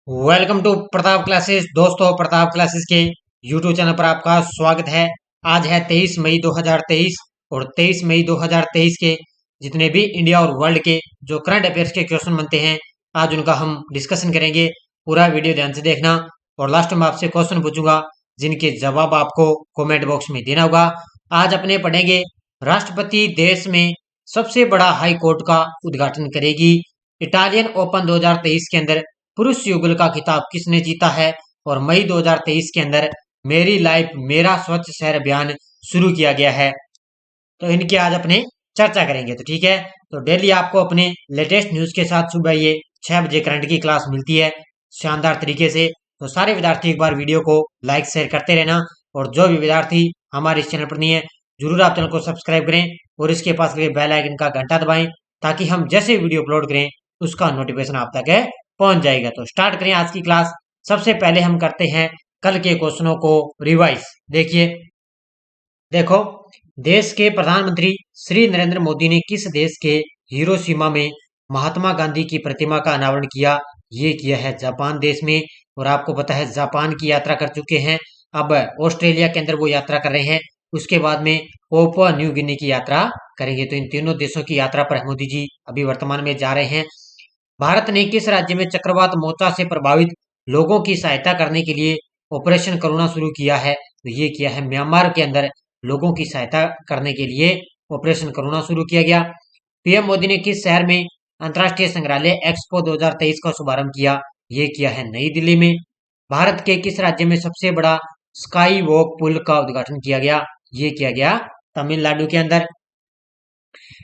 Welcome to Pratap classes. दोस्तों, Pratap classes के YouTube channel पर आपका स्वागत है। आज है 23 मई 2023 और 23 मई 2023 के जितने भी इंडिया और वर्ल्ड के जो करंट अफेयर्स के क्वेश्चन बनते हैं, आज उनका हम डिस्कशन करेंगे। पूरा वीडियो ध्यान से देखना और लास्ट में आपसे क्वेश्चन पूछूंगा जिनके जवाब आपको कमेंट बॉक्स में देना होगा। आज अपने पढ़ेंगे राष्ट्रपति देश में सबसे बड़ा हाई कोर्ट का उद्घाटन करेगी। इटालियन ओपन 2023 के अंदर पुरुष युगल का खिताब किसने जीता है और मई 2023 के अंदर मेरी लाइफ मेरा स्वच्छ शहर अभियान शुरू किया गया है। तो इनकी आज अपने चर्चा करेंगे। तो ठीक है, तो डेली आपको अपने लेटेस्ट न्यूज के साथ सुबह ये 6 बजे करंट की क्लास मिलती है शानदार तरीके से। तो सारे विद्यार्थी एक बार वीडियो को लाइक शेयर करते रहना और जो भी विद्यार्थी हमारे इस चैनल पर नहीं है जरूर आप चैनल को सब्सक्राइब करें और इसके पास लगे बेल आइकन का घंटा दबाएं ताकि हम जैसे वीडियो अपलोड करें उसका नोटिफिकेशन आप तक पहुंच जाएगा। तो स्टार्ट करें आज की क्लास। सबसे पहले हम करते हैं कल के क्वेश्चनों को रिवाइज। देखिए, देखो, देश के प्रधानमंत्री श्री नरेंद्र मोदी ने किस देश के हिरोशिमा में महात्मा गांधी की प्रतिमा का अनावरण किया? ये किया है जापान देश में। और आपको पता है जापान की यात्रा कर चुके हैं, अब ऑस्ट्रेलिया के अंदर वो यात्रा कर रहे हैं, उसके बाद में पोपुआ न्यू गिनी की यात्रा करेंगे। तो इन तीनों देशों की यात्रा पर मोदी जी अभी वर्तमान में जा रहे हैं। भारत ने किस राज्य में चक्रवात मोचा से प्रभावित लोगों की सहायता करने के लिए ऑपरेशन करुणा शुरू किया है? तो ये किया है म्यांमार के अंदर लोगों की सहायता करने के लिए ऑपरेशन करुणा शुरू किया गया। पीएम मोदी ने किस शहर में अंतर्राष्ट्रीय संग्रहालय एक्सपो 2023 का शुभारंभ किया? ये किया है नई दिल्ली में। भारत के किस राज्य में सबसे बड़ा स्काई वॉक पुल का उद्घाटन किया गया? ये किया गया तमिलनाडु के अंदर।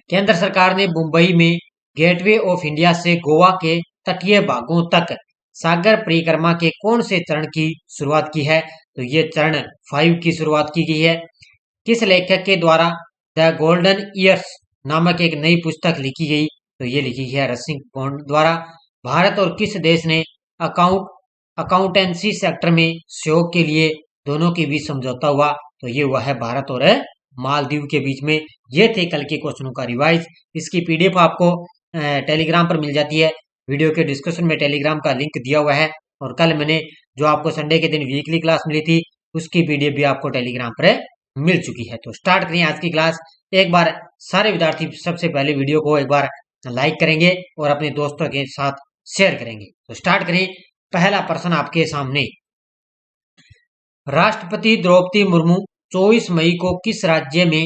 केंद्र सरकार ने मुंबई में गेटवे ऑफ इंडिया से गोवा के तटीय भागों तक सागर परिक्रमा के कौन से चरण की शुरुआत की है? तो ये चरण 5 की शुरुआत की गई है। किस लेखक के द्वारा द गोल्डन ईयर्स नामक एक नई पुस्तक लिखी गई? तो ये लिखी गई है रसिक बॉन्ड द्वारा। भारत और किस देश ने अकाउंटेंसी सेक्टर में सहयोग के लिए दोनों के बीच समझौता हुआ? तो ये हुआ है भारत और मालदीव के बीच में। ये थे कल के क्वेश्चनों का रिवाइज। इसकी पीडीएफ आपको टेलीग्राम पर मिल जाती है। वीडियो के डिस्क्रिप्शन में टेलीग्राम का लिंक दिया हुआ है और कल मैंने जो आपको संडे के दिन वीकली क्लास मिली थी उसकी पीडीएफ भी आपको टेलीग्राम पर मिल चुकी है। तो स्टार्ट करें आज की क्लास। एक बार सारे विद्यार्थी सबसे पहले वीडियो को एक बार लाइक करेंगे और अपने दोस्तों के साथ शेयर करेंगे। तो स्टार्ट करें। पहला प्रश्न आपके सामने, राष्ट्रपति द्रौपदी मुर्मू 24 मई को किस राज्य में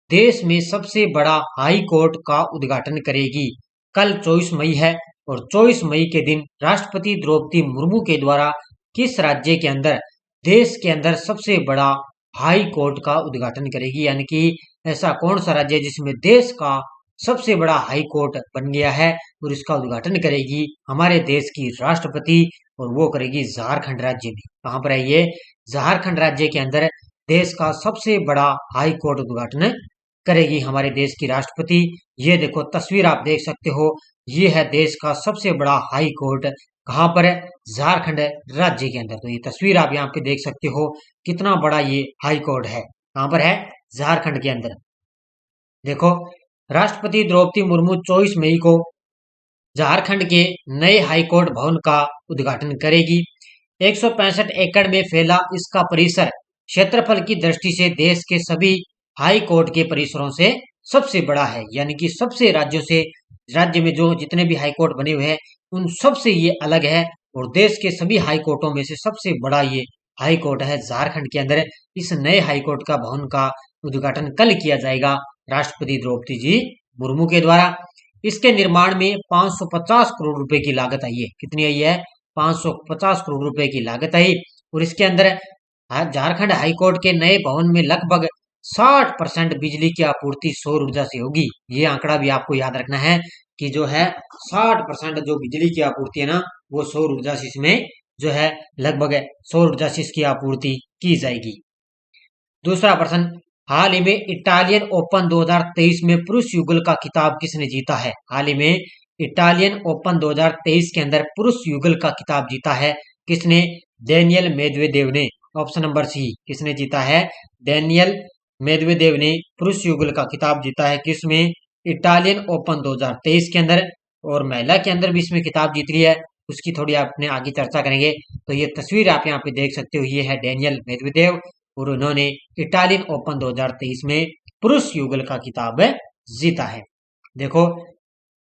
देश में सबसे बड़ा हाई कोर्ट का उद्घाटन करेगी? कल 24 मई है और 24 मई के दिन राष्ट्रपति द्रौपदी मुर्मू के द्वारा किस राज्य के अंदर देश के अंदर सबसे बड़ा हाई कोर्ट का उद्घाटन करेगी? यानी कि ऐसा कौन सा राज्य है जिसमें देश का सबसे बड़ा हाई कोर्ट बन गया है और इसका उद्घाटन करेगी हमारे देश की राष्ट्रपति, और वो करेगी झारखंड राज्य में। कहां पर है ये? झारखंड राज्य के अंदर देश का सबसे बड़ा हाई कोर्ट उद्घाटन करेगी हमारे देश की राष्ट्रपति। ये देखो तस्वीर आप देख सकते हो, ये है देश का सबसे बड़ा हाई कोर्ट। कहां पर है? झारखंड राज्य के अंदर। तो ये तस्वीर आप यहाँ पे देख सकते हो कितना बड़ा ये हाई कोर्ट है। कहां पर है? झारखंड के अंदर। देखो, राष्ट्रपति द्रौपदी मुर्मू 24 मई को झारखंड के नए हाईकोर्ट भवन का उद्घाटन करेगी। 165 एकड़ में फैला इसका परिसर क्षेत्रफल की दृष्टि से देश के सभी हाई कोर्ट के परिसरों से सबसे बड़ा है। यानी कि सबसे राज्यों से, राज्य में जो जितने भी हाई कोर्ट बने हुए हैं उन सबसे ये अलग है और देश के सभी हाई कोर्टों में से सबसे बड़ा ये हाई कोर्ट है झारखंड के अंदर। इस नए हाई कोर्ट का भवन का उद्घाटन कल किया जाएगा राष्ट्रपति द्रौपदी जी मुर्मू के द्वारा। इसके निर्माण में 550 करोड़ रुपए की लागत आई है। कितनी आई है? 550 करोड़ रुपए की लागत आई। और इसके अंदर झारखंड हाईकोर्ट के नए भवन में लगभग 60% बिजली की आपूर्ति सौर ऊर्जा से होगी। ये आंकड़ा भी आपको याद रखना है कि जो है 60% जो बिजली की आपूर्ति है ना वो सौर ऊर्जा से इसमें जो है लगभग सौर ऊर्जा से इसकी आपूर्ति की जाएगी। दूसरा प्रश्न, हाल ही में इटालियन ओपन 2023 में पुरुष युगल का खिताब किसने जीता है? हाल ही में इटालियन ओपन 2023 के अंदर पुरुष युगल का खिताब जीता है किसने? डेनियल मेदवेदेव ने। ऑप्शन नंबर सी, किसने जीता है? डेनियल मेदवेदेव ने पुरुष युगल का खिताब जीता है। किसमें? इटालियन ओपन 2023 के अंदर। और महिला के अंदर भी इसमें खिताब जीत रही है, उसकी थोड़ी आपने आगे चर्चा करेंगे। तो ये तस्वीर आप यहाँ पे देख सकते हो, ये है डेनियल मेदवेदेव और उन्होंने इटालियन ओपन 2023 में पुरुष युगल का खिताब जीता है। देखो,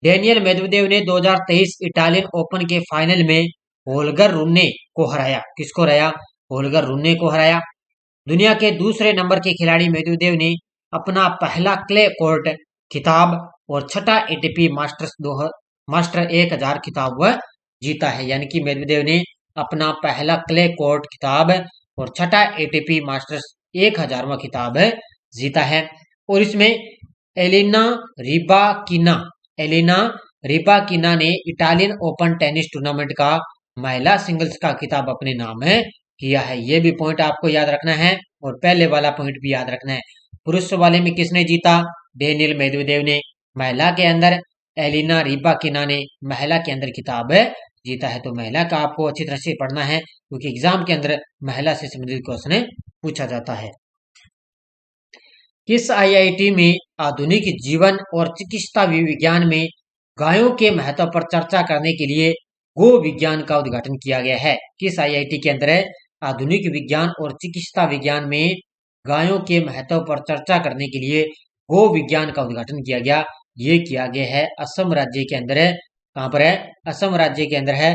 डेनियल मेदवेदेव ने 2023 इटालियन ओपन के फाइनल में होल्गर रूने को हराया। किसको हराया? होल्गर रूने को हराया। दुनिया के दूसरे नंबर के खिलाड़ी मेदवेदेव ने अपना पहला क्ले कोर्ट खिताब और छठा एटीपी मास्टर 1000 खिताब वह जीता है। यानी कि मेदवेदेव ने अपना पहला क्ले कोर्ट खिताब और छठा एटीपी मास्टर्स 1000वां खिताब जीता है। और इसमें एलिना रिबाकिना ने इटालियन ओपन टेनिस टूर्नामेंट का महिला सिंगल्स का खिताब अपने नाम किया है। ये भी पॉइंट आपको याद रखना है और पहले वाला पॉइंट भी याद रखना है। पुरुष वाले में किसने जीता? डेनियल मेदवेदेव ने। महिला के अंदर एलिना रिबाकिना ने महिला के अंदर खिताब जीता है। तो महिला का आपको अच्छी तरह से पढ़ना है, क्योंकि एग्जाम के अंदर महिला से संबंधित क्वेश्चन पूछा जाता है। किस आईआईटी में आधुनिक जीवन और चिकित्सा विज्ञान में गायों के महत्व पर चर्चा करने के लिए गो विज्ञान का उद्घाटन किया गया है? किस आईआईटी के अंदर आधुनिक विज्ञान और चिकित्सा विज्ञान में गायों के महत्व पर चर्चा करने के लिए गो विज्ञान का उद्घाटन किया गया? ये किया गया है असम राज्य के अंदर है। कहां पर है? असम राज्य के अंदर है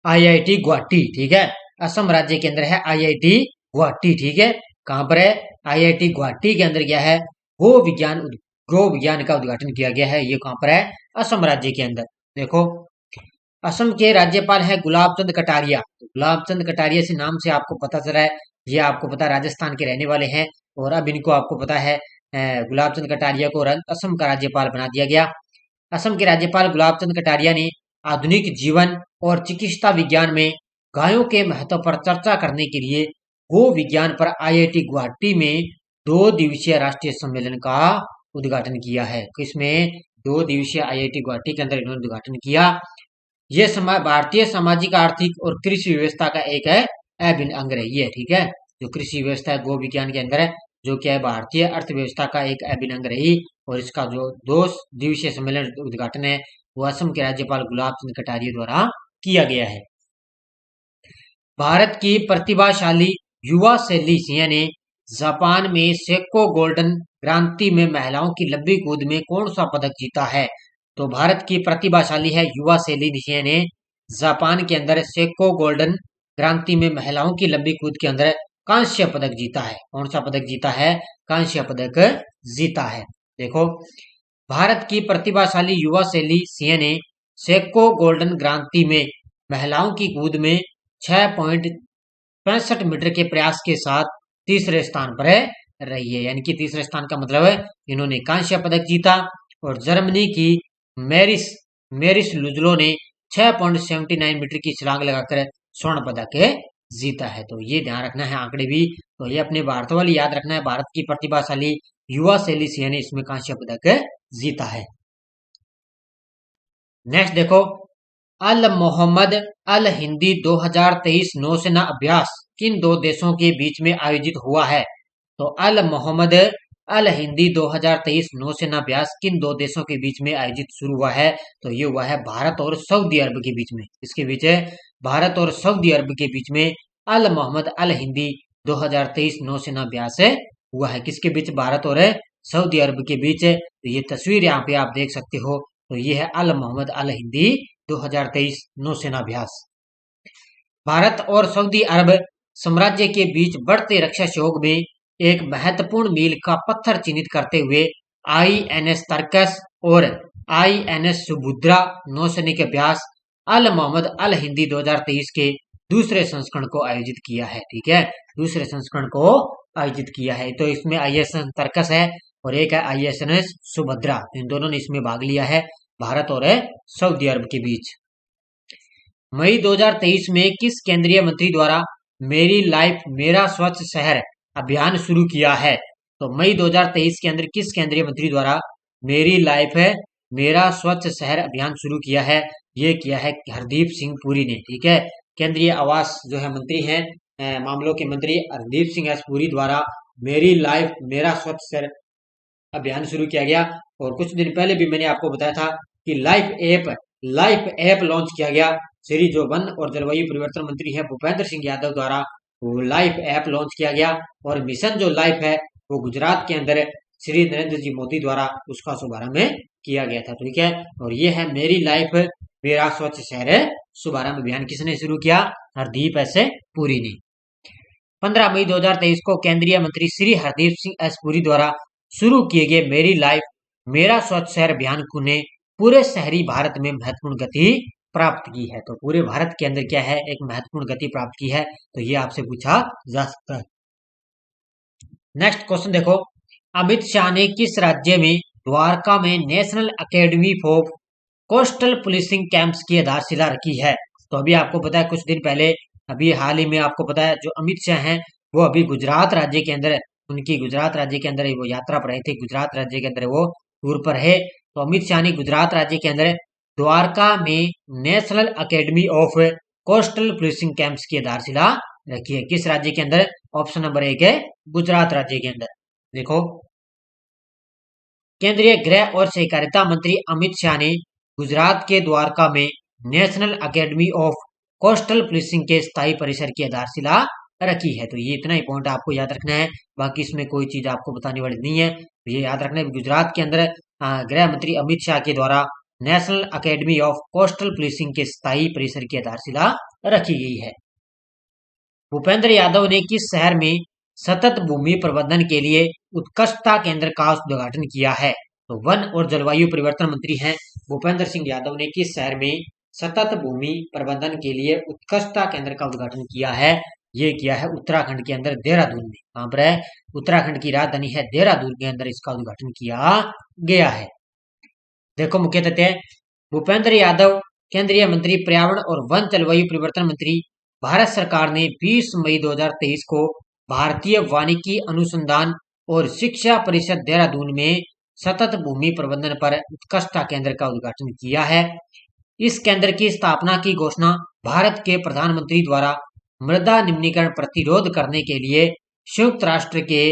आईआईटी गुवाहाटी। ठीक है, असम राज्य के अंदर है आईआईटी गुवाहाटी। ठीक है, कहां पर है? आईआईटी गुवाहाटी के अंदर क्या है? गो विज्ञान का उद्घाटन किया गया है। ये कहां पर है? असम राज्य के अंदर। देखो, असम के राज्यपाल है गुलाब चंद कटारिया। गुलाब चंद कटारिया से नाम से आपको पता चला है, ये आपको पता राजस्थान के रहने वाले हैं। और अब इनको आपको पता है गुलाब चंद कटारिया को असम का राज्यपाल बना दिया गया। असम के राज्यपाल गुलाब चंद कटारिया ने आधुनिक जीवन और चिकित्सा विज्ञान में गायों के महत्व पर चर्चा करने के लिए गो विज्ञान पर आईआईटी गुवाहाटी में 2 दिवसीय राष्ट्रीय सम्मेलन का उद्घाटन किया है। किसमें? 2 दिवसीय आईआईटी गुवाहाटी के अंदर इन्होंने उद्घाटन किया। ये भारतीय सामाजिक, आर्थिक और कृषि व्यवस्था का एक अभिन्न अंग रही है। ठीक है, जो कृषि व्यवस्था है गो विज्ञान के अंदर है, जो क्या है भारतीय अर्थव्यवस्था का एक अभिन्न अंग रही। और इसका जो 2 दिवसीय सम्मेलन उद्घाटन है वो असम के राज्यपाल गुलाब चंद कटारिया द्वारा किया गया है। भारत की प्रतिभाशाली युवा शैली सिंह ने जापान में सेक्को गोल्डन क्रांति में महिलाओं की लंबी कूद में कौन सा पदक जीता है? तो भारत की प्रतिभाशाली है युवा शैली सिंह ने जापान के अंदर सेक्को गोल्डन क्रांति में महिलाओं की लंबी कूद के अंदर कांस्य पदक जीता है। कौन सा पदक जीता है? कांस्य पदक जीता है। देखो, भारत की प्रतिभाशाली युवा शैली सिंह ने सेक्को गोल्डन क्रांति में महिलाओं की कूद में 6.65 मीटर के प्रयास के साथ तीसरे स्थान पर रही है। यानी कि तीसरे स्थान का मतलब है इन्होंने कांस्य पदक जीता। और जर्मनी की मेरिस लुजलो ने 6.79 मीटर की छलांग लगाकर स्वर्ण पदक जीता है। तो ये ध्यान रखना है आंकड़े भी। तो ये अपने भारत वाली याद रखना है। भारत की प्रतिभाशाली युवा शैली सिंह ने इसमें कांस्य पदक जीता है। नेक्स्ट देखो, अल मोहम्मद अल हिंदी 2023 नौसेना अभ्यास किन 2 देशों के बीच में आयोजित हुआ है? तो अल मोहम्मद अल हिंदी 2023 नौसेना अभ्यास किन 2 देशों के बीच में आयोजित शुरू हुआ है? तो ये हुआ है भारत और सऊदी अरब के बीच में। इसके बीच है भारत और सऊदी अरब के बीच में अल मोहम्मद अल हिंदी 2023 नौसेना अभ्यास हुआ है। किसके बीच? भारत और सऊदी अरब के बीच। तो ये तस्वीर यहाँ पे आप देख सकते हो। तो ये है अल मोहम्मद अल हिंदी 2023 नौसेना अभ्यास। भारत और सऊदी अरब साम्राज्य के बीच बढ़ते रक्षा सहयोग में एक महत्वपूर्ण मील का पत्थर चिन्हित करते हुए आईएनएस तर्कस और आईएनएस सुभद्रा नौसैनिक अभ्यास अल मोहम्मद अल हिंदी 2023 के दूसरे संस्करण को आयोजित किया है। ठीक है, दूसरे संस्करण को आयोजित किया है। तो इसमें आईएनएस तर्कस है और एक है आईएनएस सुभद्रा। इन दोनों ने इसमें भाग लिया है, भारत और सऊदी अरब के बीच। मई 2023 में किस केंद्रीय मंत्री द्वारा मेरी लाइफ मेरा स्वच्छ शहर अभियान शुरू किया है? तो मई 2023 के अंदर किस केंद्रीय मंत्री द्वारा मेरी लाइफ है मेरा स्वच्छ शहर अभियान शुरू किया है? ये किया है हरदीप सिंह पुरी ने। ठीक है, केंद्रीय आवास जो है मंत्री हैं, मामलों के मंत्री हरदीप सिंह पुरी द्वारा मेरी लाइफ मेरा स्वच्छ शहर अभियान शुरू किया गया। और कुछ दिन पहले भी मैंने आपको बताया था कि life app life app launch किया गया। श्री जो वन और जलवायु परिवर्तन मंत्री है भूपेंद्र सिंह यादव द्वारा वो लाइफ ऐप लॉन्च किया गया। और मिशन जो लाइफ है वो गुजरात के अंदर श्री नरेंद्र जी मोदी द्वारा उसका शुभारंभ किया गया था। ठीक है, और ये है मेरी लाइफ मेरा स्वच्छ शहर है शुभारंभ अभियान किसने शुरू किया? हरदीप एस पुरी ने। 15 मई 2023 को केंद्रीय मंत्री श्री हरदीप सिंह एस पुरी द्वारा शुरू किए गए मेरी लाइफ मेरा स्वच्छ शहर अभियान ने पूरे शहरी भारत में महत्वपूर्ण गति प्राप्त की है। तो पूरे भारत के अंदर क्या है, एक महत्वपूर्ण गति प्राप्त की है। तो ये आपसे पूछा जा सकता है। नेक्स्ट क्वेश्चन देखो, अमित शाह ने किस राज्य में द्वारका में national academy for coastal policing camps की आधारशिला रखी है? तो अभी आपको पता है कुछ दिन पहले अभी हाल ही में आपको पता है जो अमित शाह हैं वो अभी गुजरात राज्य के अंदर उनकी गुजरात राज्य के अंदर वो यात्रा पर रहे थे। गुजरात राज्य के अंदर वो टूर पर है। तो अमित शाह ने गुजरात राज्य के अंदर द्वारका में national academy of coastal policing camps की आधारशिला रखी है। किस राज्य के अंदर? ऑप्शन नंबर 1 है गुजरात राज्य के अंदर। देखो, केंद्रीय गृह और सहकारिता मंत्री अमित शाह ने गुजरात के द्वारका में national academy of coastal policing के स्थायी परिसर की आधारशिला रखी है। तो ये इतना ही पॉइंट आपको याद रखना है, बाकी इसमें कोई चीज आपको बताने वाली नहीं है। तो ये याद रखना है, गुजरात के अंदर गृह मंत्री अमित शाह के द्वारा national academy of coastal policing के स्थायी परिसर की आधारशिला रखी गई है। भूपेंद्र यादव ने किस शहर में सतत भूमि प्रबंधन के लिए उत्कृष्टता केंद्र का उद्घाटन किया है? तो वन और जलवायु परिवर्तन मंत्री हैं भूपेंद्र सिंह यादव ने किस शहर में सतत भूमि प्रबंधन के लिए उत्कृष्टता केंद्र का उद्घाटन किया है? ये किया है उत्तराखंड के अंदर देहरादून में। कहां पर है? उत्तराखंड की राजधानी है देहरादून के अंदर इसका उद्घाटन किया गया है। देखो, मुख्य तथ्य, भूपेंद्र यादव केंद्रीय मंत्री पर्यावरण और वन जलवायु परिवर्तन मंत्री, भारत सरकार ने 20 मई 2023 को भारतीय वानिकी अनुसंधान और शिक्षा परिषद देहरादून में सतत भूमि प्रबंधन पर उत्कृष्टता केंद्र का उद्घाटन किया है। इस केंद्र की स्थापना की घोषणा भारत के प्रधानमंत्री द्वारा मृदा निम्नीकरण प्रतिरोध करने के लिए संयुक्त राष्ट्र के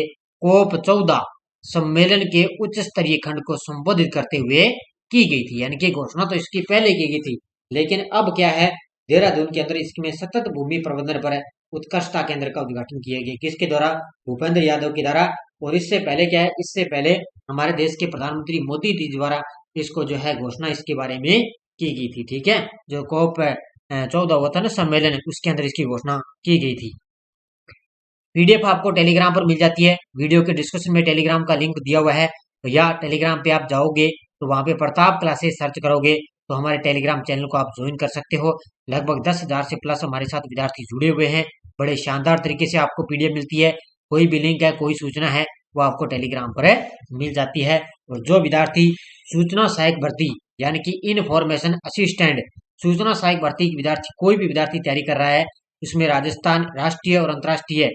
कोप 14 सम्मेलन के उच्च स्तरीय खंड को संबोधित करते हुए की गई थी। यानी कि घोषणा तो इसकी पहले की गई थी, लेकिन अब क्या है, देहरादून के अंदर इसमें सतत भूमि प्रबंधन पर उत्कृष्टता केंद्र का उद्घाटन किया गया। किसके द्वारा? भूपेंद्र यादव के द्वारा। और इससे पहले क्या है, इससे पहले हमारे देश के प्रधानमंत्री मोदी जी द्वारा इसको जो है घोषणा इसके बारे में की गई थी। ठीक है, जो कोप 14 हुआ था ना सम्मेलन, उसके अंदर इसकी घोषणा की गई थी। पीडीएफ आपको टेलीग्राम पर मिल जाती है। वीडियो के डिस्क्रिप्शन में टेलीग्राम का लिंक दिया हुआ है। तो या टेलीग्राम पे आप जाओगे तो वहां पे प्रताप क्लासेस सर्च करोगे तो हमारे टेलीग्राम चैनल को आप ज्वाइन कर सकते हो। लगभग 10,000 से प्लस हमारे साथ विद्यार्थी जुड़े हुए हैं। बड़े शानदार तरीके से आपको पीडीएफ मिलती है। कोई भी लिंक है, कोई सूचना है, वो आपको टेलीग्राम पर मिल जाती है। और जो विद्यार्थी सूचना सहायक भर्ती यानी कि इनफॉर्मेशन असिस्टेंट सूचना सहायक भर्ती विद्यार्थी कोई भी विद्यार्थी तैयारी कर रहा है, उसमें राजस्थान राष्ट्रीय और अंतर्राष्ट्रीय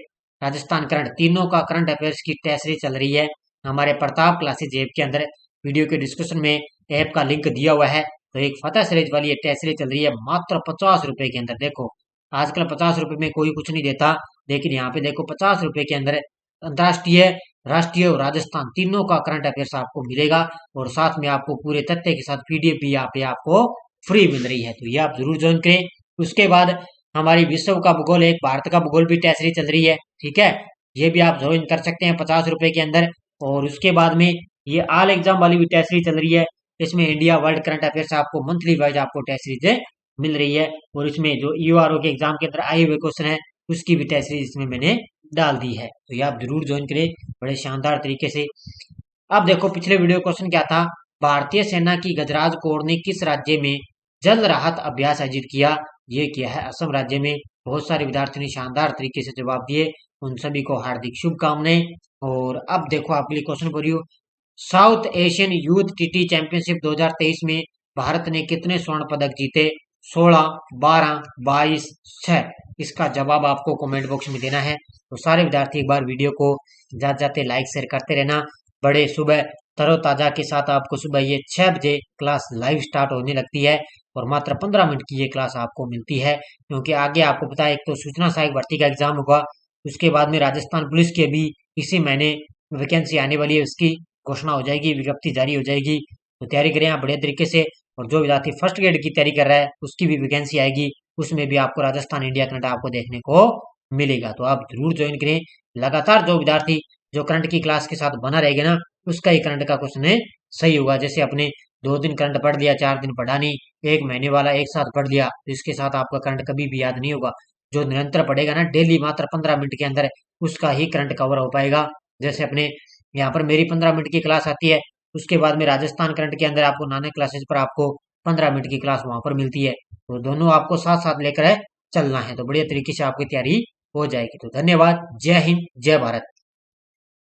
राजस्थान करंट तीनों का करंट अफेयर्स की टेस्ट सीरीज चल रही है हमारे प्रताप क्लासेज ऐप के अंदर। वीडियो के डिस्क्रिप्शन में ऐप का लिंक दिया हुआ है। तो एक फतेह सीरीज वाली टेस्ट सीरीज चल रही है मात्र 50 रुपए के अंदर। देखो, आजकल 50 रुपए में कोई कुछ नहीं देता, लेकिन यहाँ पे देखो 50 रुपए के अंदर अंतर्राष्ट्रीय, राष्ट्रीय और राजस्थान तीनों का करंट अफेयर्स आपको मिलेगा। और साथ में आपको पूरे तथ्य के साथ पीडीएफ भी यहाँ पे आपको फ्री मिल रही है। तो ये आप जरूर ज्वाइन करें। उसके बाद हमारी विश्व का भूगोल, एक भारत का भूगोल भी टेस्ट सीरीज चल रही है। ठीक है, ये भी आप ज्वाइन कर सकते हैं 50 रुपए के अंदर। और उसके बाद में ये ऑल एग्जाम वाली भी टेस्ट सीरीज चल रही है। इसमें इंडिया वर्ल्ड करंट अफेयर्स आपको मंथली वाइज आपको टेस्ट सीरीज मिल रही है। और इसमें जो यूआरओ के एग्जाम के अंदर आए हुए क्वेश्चन है उसकी भी टेस्ट सीरीज इसमें मैंने डाल दी है। तो ये आप जरूर ज्वाइन करें बड़े शानदार तरीके से। अब देखो, पिछले वीडियो क्वेश्चन क्या था, भारतीय सेना की गजराज कोर ने किस राज्य में जल राहत अभ्यास आयोजित किया? ये किया है असम राज्य में। बहुत सारे विद्यार्थियों ने शानदार तरीके से जवाब दिए, उन सभी को हार्दिक शुभकामनाएं। और अब देखो आपके लिए क्वेश्चन पर south Asian youth TT championship 2023 में भारत ने कितने स्वर्ण पदक जीते? 16, 12, 22, 6। इसका जवाब आपको कमेंट बॉक्स में देना है। तो सारे विद्यार्थी एक बार वीडियो को जाते जाते लाइक शेयर करते रहना। बड़े सुबह तरोताजा के साथ आपको सुबह ये 6 बजे क्लास लाइव स्टार्ट होने लगती है और मात्र 15 मिनट की ये क्लास आपको मिलती है। क्योंकि आगे आपको पता है एक तो सूचना सहायक भर्ती का एग्जाम होगा, उसके बाद में राजस्थान पुलिस के भी इसी महीने वैकेंसी आने वाली है, उसकी घोषणा हो जाएगी, विज्ञप्ति जारी हो जाएगी। तो तैयारी करें आप बढ़िया तरीके से। और जो विद्यार्थी फर्स्ट ग्रेड की तैयारी कर रहा है उसकी भी वैकेंसी आएगी, उसमें भी आपको राजस्थान इंडिया करंट आपको देखने को मिलेगा। तो आप जरूर ज्वाइन करें। लगातार जो विद्यार्थी जो करंट की क्लास के साथ बना रहेगा ना, उसका ही करंट का क्वेश्चन सही होगा। जैसे अपने 2 दिन करंट पढ़ लिया, 4 दिन पढ़ा नहीं, 1 महीने वाला एक साथ पढ़ लिया, तो इसके साथ आपका करंट कभी भी याद नहीं होगा। जो निरंतर पढ़ेगा ना डेली मात्र 15 मिनट के अंदर, उसका ही करंट कवर हो पाएगा। जैसे अपने यहाँ पर मेरी 15 मिनट की क्लास आती है, उसके बाद में राजस्थान करंट के अंदर आपको नानक क्लासेस पर आपको 15 मिनट की क्लास वहां पर मिलती है। तो दोनों आपको साथ साथ लेकर चलना है, तो बढ़िया तरीके से आपकी तैयारी हो जाएगी। तो धन्यवाद। जय हिंद, जय भारत।